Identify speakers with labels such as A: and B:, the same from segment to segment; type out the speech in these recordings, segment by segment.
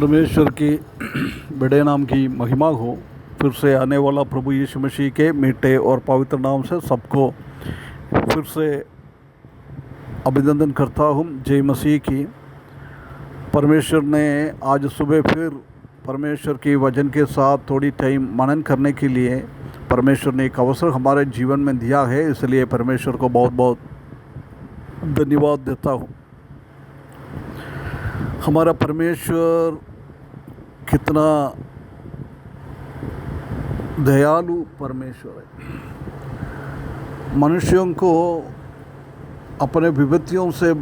A: परमेश्वर की बड़े नाम की महिमा हो। फिर से आने वाला प्रभु यीशु मसीह के मीठे और पवित्र नाम से सबको फिर से अभिनंदन करता हूँ। जय मसीह की। परमेश्वर ने आज सुबह फिर परमेश्वर की वचन के साथ थोड़ी टाइम मनन करने के लिए परमेश्वर ने एक अवसर हमारे जीवन में दिया है, इसलिए परमेश्वर को बहुत बहुत धन्यवाद देता हूँ। हमारा परमेश्वर कितना दयालु परमेश्वर है। मनुष्यों को अपने विपत्तियों से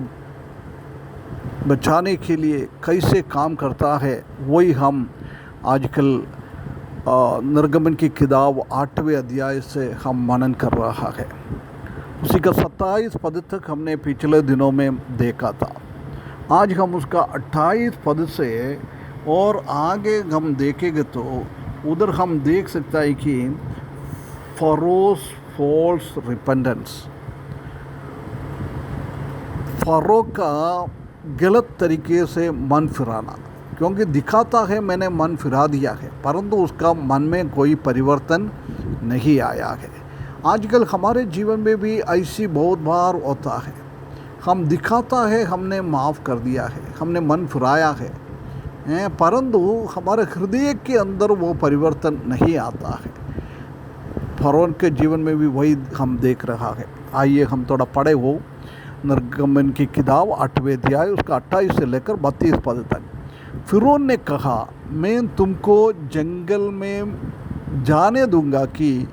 A: बचाने के लिए कैसे काम करता है, वही हम आजकल निर्गमन की किताब 8वें अध्याय से हम मनन कर रहा है। उसी का 27 पद तक हमने पिछले दिनों में देखा था। आज हम उसका 28 पद से और आगे हम देखेंगे तो उधर हम देख सकते हैं कि फरोस फॉल्स रिपेंटेंस, फरो का गलत तरीके से मन फिराना, क्योंकि दिखाता है मैंने मन फिरा दिया है, परंतु उसका मन में कोई परिवर्तन नहीं आया है। आजकल हमारे जीवन में भी ऐसी बहुत बार होता है। हम दिखाता है हमने माफ़ कर दिया है, हमने मन फिराया है, परंतु हमारे हृदय के अंदर वो परिवर्तन नहीं आता है। फरोन के जीवन में भी वही हम देख रहा है। आइए हम थोड़ा पढ़े हो निर्गमन की किताब 8वें अध्याय उसका 28 से लेकर 32 पद तक। फिरौन ने कहा, मैं तुमको जंगल में जाने दूंगा कि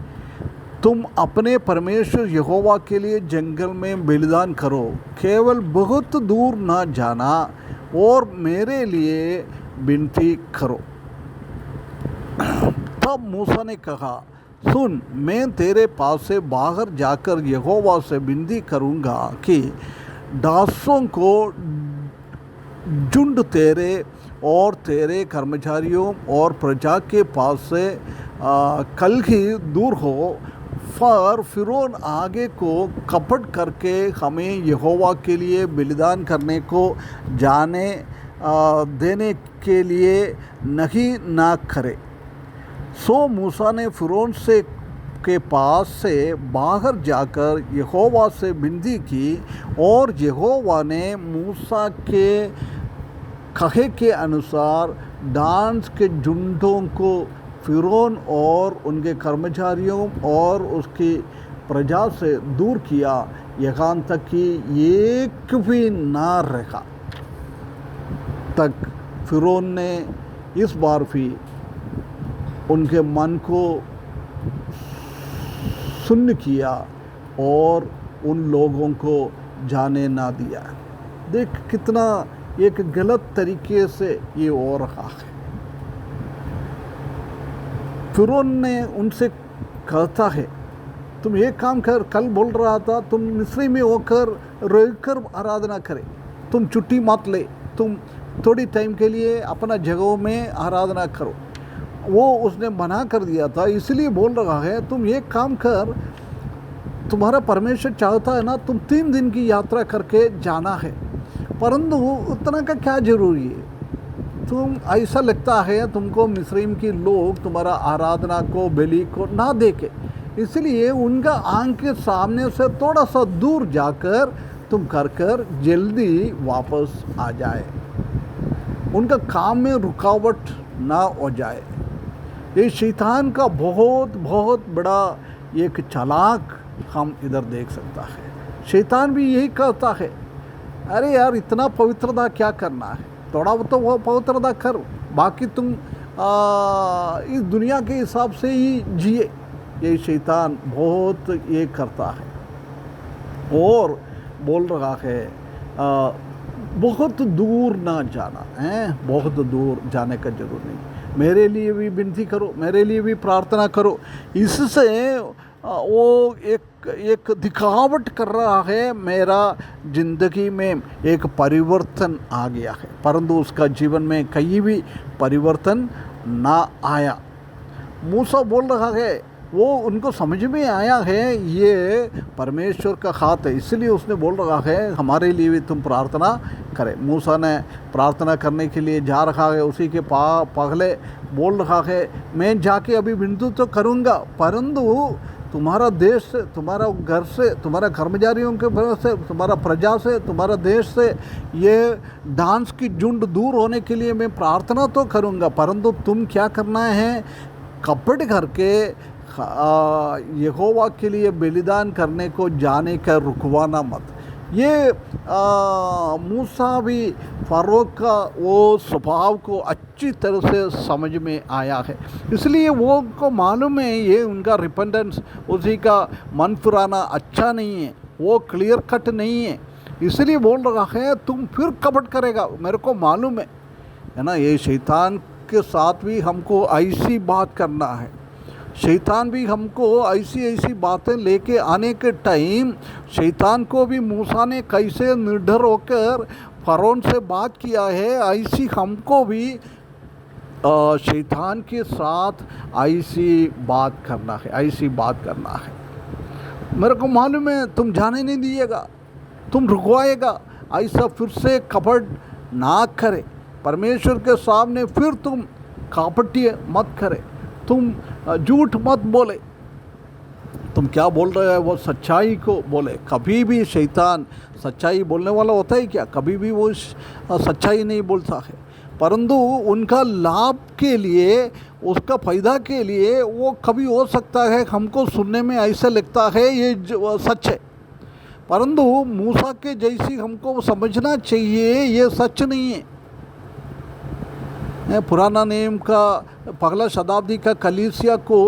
A: तुम अपने परमेश्वर यहोवा के लिए जंगल में बलिदान करो, केवल बहुत दूर ना जाना और मेरे लिए विनती करो। तब मूसा ने कहा, सुन, मैं तेरे पास से बाहर जाकर यहोवा से विनती करूँगा कि दासों को झुंड तेरे और तेरे कर्मचारियों और प्रजा के पास से कल ही दूर हो, पर फिरौन आगे को कपट करके हमें यहोवा के लिए बलिदान करने को जाने देने के लिए नहीं ना करे। सो मूसा ने फिरौन से के पास से बाहर जाकर यहोवा से विनती की, और यहोवा ने मूसा के कहे के अनुसार डांस के झुंडों को फिरौन और उनके कर्मचारियों और उसकी प्रजा से दूर किया, यहाँ तक कि एक भी ना रखा। तक फिरौन ने इस बार भी उनके मन को सुन्न किया और उन लोगों को जाने ना दिया। देख कितना एक गलत तरीके से ये हो रहा है। फिरौन ने उनसे कहता है, तुम एक काम कर, कल बोल रहा था तुम मिस्री में होकर रहकर आराधना करे, तुम छुट्टी मत ले, तुम थोड़ी टाइम के लिए अपना जगहों में आराधना करो। वो उसने मना कर दिया था, इसलिए बोल रहा है तुम एक काम कर, तुम्हारा परमेश्वर चाहता है ना तुम 3 दिन की यात्रा करके जाना है, परंतु उतना का क्या जरूरी है। तुम ऐसा लगता है तुमको मिस्रईम के लोग तुम्हारा आराधना को बलि को ना देखे, इसलिए उनका आंख के सामने से थोड़ा सा दूर जाकर तुम कर जल्दी वापस आ जाए, उनका काम में रुकावट ना हो जाए। ये शैतान का बहुत बहुत बड़ा एक चालाक हम इधर देख सकता है। शैतान भी यही कहता है, अरे यार इतना पवित्रता क्या करना है, थोड़ा तो वो पवित्रता कर, बाकी तुम इस दुनिया के हिसाब से ही जिए। ये शैतान बहुत ये करता है और बोल रहा है बहुत दूर ना जाना है, बहुत दूर जाने का जरूर नहीं, मेरे लिए भी विनती करो, मेरे लिए भी प्रार्थना करो। इससे वो एक दिखावट कर रहा है, मेरा ज़िंदगी में एक परिवर्तन आ गया है, परंतु उसका जीवन में कहीं भी परिवर्तन ना आया। मूसा बोल रहा है, वो उनको समझ में आया है ये परमेश्वर का हाथ है, इसलिए उसने बोल रहा है हमारे लिए भी तुम प्रार्थना करें। मूसा ने प्रार्थना करने के लिए जा रहा है, उसी के पहले बोल रहा है मैं जाके अभी विनती तो करूँगा, परंतु तुम्हारा देश से, तुम्हारा घर से, तुम्हारा कर्मचारियों के वजह से, तुम्हारा प्रजा से, तुम्हारा देश से ये डांस की झुंड दूर होने के लिए मैं प्रार्थना तो करूँगा, परंतु तुम क्या करना है, कपट करके यहोवा के लिए बलिदान करने को जाने का रुकवाना मत। ये मूसा भी फ़रो का वो स्वभाव को अच्छी तरह से समझ में आया है, इसलिए वो को मालूम है ये उनका रिपेंटेंस, उसी का मन फिराना अच्छा नहीं है, वो क्लियर कट नहीं है, इसलिए बोल रहा है तुम फिर कपट करेगा, मेरे को मालूम है ना। ये शैतान के साथ भी हमको ऐसी बात करना है, शैतान भी हमको ऐसी ऐसी बातें लेके आने के टाइम, शैतान को भी मूसा ने कैसे निर्डर होकर फ़रोन से बात किया है, ऐसी हमको भी शैतान के साथ ऐसी बात करना है, ऐसी बात करना है। मेरे को मालूम है तुम जाने नहीं दिएगा, तुम रुकवाएगा, ऐसा फिर से कपट ना करे, परमेश्वर के सामने फिर तुम कपटिए मत करे, तुम झूठ मत बोले, तुम क्या बोल रहे हो वो सच्चाई को बोले। कभी भी शैतान सच्चाई बोलने वाला होता है क्या, कभी भी वो सच्चाई नहीं बोलता है, परंतु उनका लाभ के लिए, उसका फ़ायदा के लिए वो कभी हो सकता है हमको सुनने में ऐसा लगता है ये सच है, परंतु मूसा के जैसी हमको समझना चाहिए ये सच नहीं है। पुराना नियम का पहला शताब्दी का कलीसिया को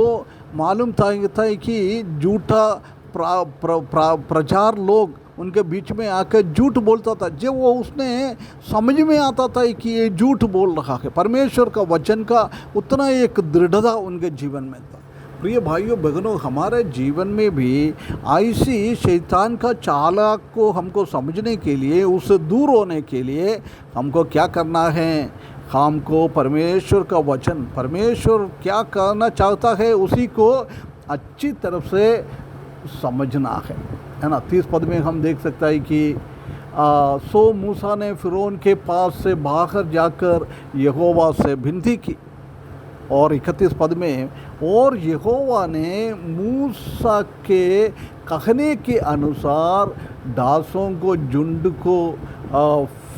A: मालूम था कि झूठा प्रचार लोग उनके बीच में आकर झूठ बोलता था, जब वो उसने समझ में आता था कि ये झूठ बोल रहा है, परमेश्वर का वचन का उतना एक दृढ़ता उनके जीवन में था। प्रिय भाइयों बहनों, हमारे जीवन में भी ऐसी शैतान का चालाक को हमको समझने के लिए, उससे दूर होने के लिए हमको क्या करना है, हमको परमेश्वर का वचन, परमेश्वर क्या करना चाहता है उसी को अच्छी तरफ से समझना है ना। 30 पद में हम देख सकते हैं कि सो मूसा ने फ़िरौन के पास से बाहर जाकर यहोवा से विनती की, और 31 पद में और यहोवा ने मूसा के कहने के अनुसार दासों को, झुंड को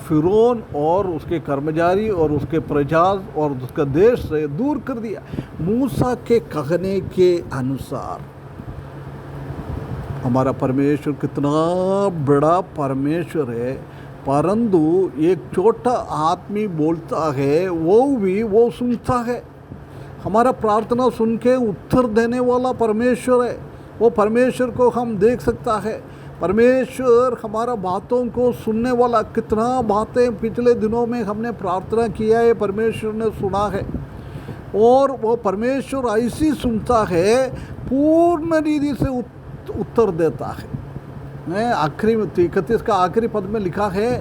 A: फ़िरौन और उसके कर्मचारी और उसके प्रजा और उसका देश से दूर कर दिया। मूसा के कहने के अनुसार। हमारा परमेश्वर कितना बड़ा परमेश्वर है, परंतु एक छोटा आदमी बोलता है वो सुनता है। हमारा प्रार्थना सुन के उत्तर देने वाला परमेश्वर है, वो परमेश्वर को हम देख सकता है। परमेश्वर हमारा बातों को सुनने वाला, कितना बातें पिछले दिनों में हमने प्रार्थना किया है, परमेश्वर ने सुना है, और वो परमेश्वर ऐसी सुनता है, पूर्ण रीति से उत्तर देता है। आखिरी में 31 का आखिरी पद में लिखा है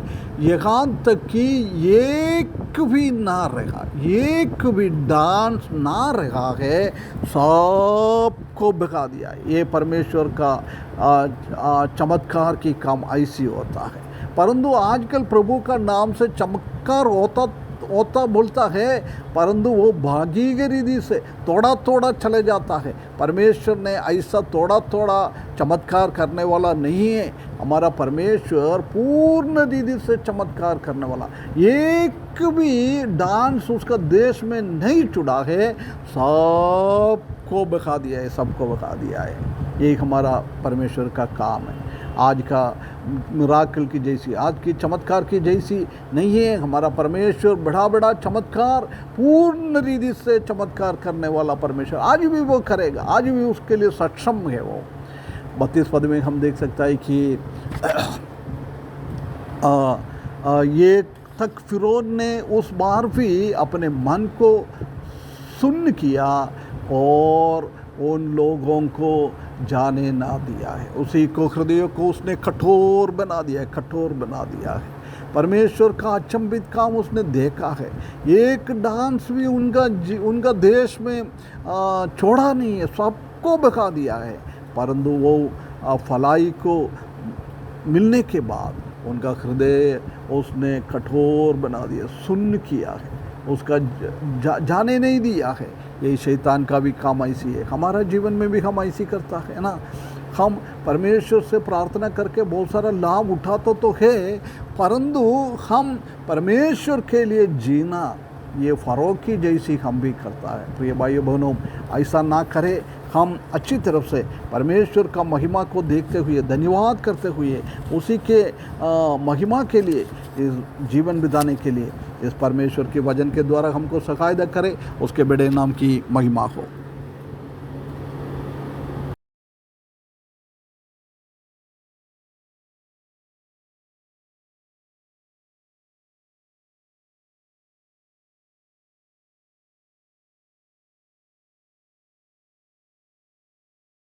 A: यहाँ तक कि एक भी ना रहा, एक भी डांस ना रहा है, सबको भगा दिया है। ये परमेश्वर का चमत्कार की काम ऐसी होता है। परंतु आजकल प्रभु का नाम से चमत्कार होता बोलता है, परंतु वो भागीगिरी से थोड़ा थोड़ा चले जाता है। परमेश्वर ने ऐसा थोड़ा थोड़ा चमत्कार करने वाला नहीं है। हमारा परमेश्वर पूर्ण रीति से चमत्कार करने वाला, एक भी डांस उसका देश में नहीं छुड़ा है, सबको बता दिया है, सबको बता दिया है। ये हमारा परमेश्वर का काम है। आज का मिराकल की जैसी, आज की चमत्कार की जैसी नहीं है। हमारा परमेश्वर बड़ा बड़ा चमत्कार, पूर्ण रीति से चमत्कार करने वाला परमेश्वर आज भी वो करेगा, आज भी उसके लिए सक्षम है वो। 32 पद में हम देख सकते हैं कि ये तक फ़िरौन ने उस बार भी अपने मन को सुन्न किया और उन लोगों को जाने ना दिया है। उसी को, हृदय को उसने कठोर बना दिया है, कठोर बना दिया है। परमेश्वर का अचंभित काम उसने देखा है। एक डांस भी उनका देश में छोड़ा नहीं है, सब सबको बका दिया है, परंतु वो फलाई को मिलने के बाद उनका हृदय उसने कठोर बना दिया, सुन्न किया है, उसका जाने नहीं दिया है। यही शैतान का भी काम ऐसी है, हमारा जीवन में भी हम ऐसी करता है ना। हम परमेश्वर से प्रार्थना करके बहुत सारा लाभ उठाते तो है, परंतु हम परमेश्वर के लिए जीना ये फ़रोकी जैसी हम भी करता है। प्रिय भाइयों बहनों, ऐसा ना करें। हम अच्छी तरफ से परमेश्वर का महिमा को देखते हुए, धन्यवाद करते हुए, उसी के महिमा के लिए इस जीवन बिताने के लिए इस परमेश्वर के वचन के द्वारा हमको सहायता करे। उसके बड़े नाम की महिमा हो।